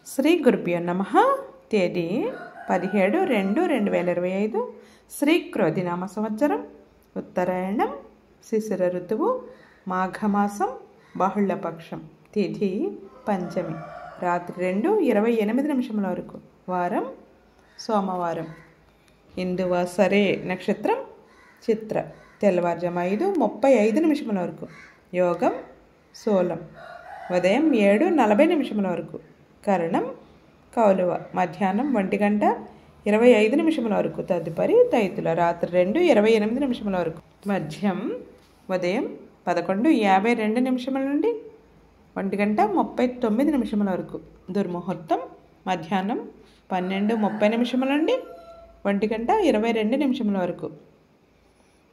శ్రీ గురుభ్యో నమః. తేదీ 17/2/2025. శ్రీ క్రోధినామ సంవత్సరం, ఉత్తరాయణం, శిశిర ఋతువు, మాఘమాసం, బహుళపక్షం, తిథి పంచమి, రాత్రి 2:28 వరకు, వారం సోమవారం, ఇందువాసరే నక్షత్రం చిత్ర, తెల్లవారుజాము 5:35 వరకు, యోగం శూలం, ఉదయం 7:40 వరకు, కరణం కౌలువ, మధ్యాహ్నం 1:25 వరకు, తదుపరి తైతుల, రాత్రి 2:28 వరకు, మధ్యం ఉదయం 11:52 నుండి 1:39 వరకు, దుర్ముహూర్తం మధ్యాహ్నం 12:30 నుండి 1:22 వరకు,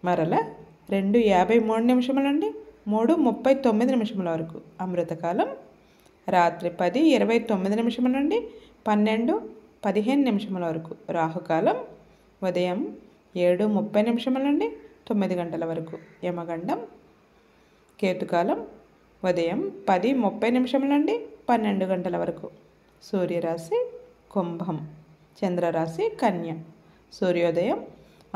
మరల 2:53 నుండి 3:39 వరకు, అమృతకాలం రాత్రి 10:29 నుండి 12:15 వరకు, రాహుకాలం ఉదయం 7:30 నుండి 9 గంటల వరకు, యమగండం, కేతుకాలం ఉదయం 10:30 నుండి 12 గంటల వరకు, సూర్యరాశి కుంభం, చంద్రరాశి కన్య, సూర్యోదయం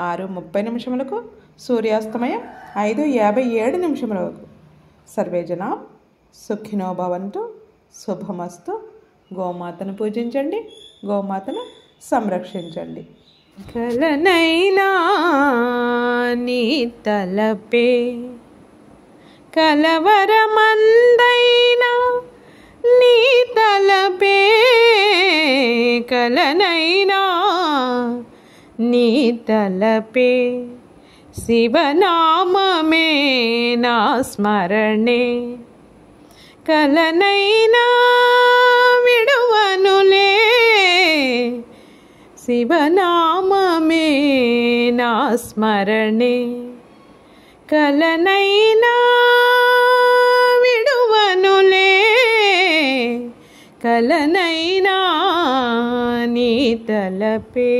6:30 సూర్యాస్తమయం 5:57 వరకు. సర్వే జనా సుఖినో భవంతు. శుభమస్తు. గోమాతను పూజించండి, గోమాతను సంరక్షించండి. కలనైనా నీ తలపే, కలవరమందైనా నీ తలపే, కలనైనా నీ తలపే, శివనామమే నా స్మరణే, కలనైనా విడువనులే, శివనామమే నా స్మరణే, కలనైనా విడువనులే, కలనైనా నీ తలపే.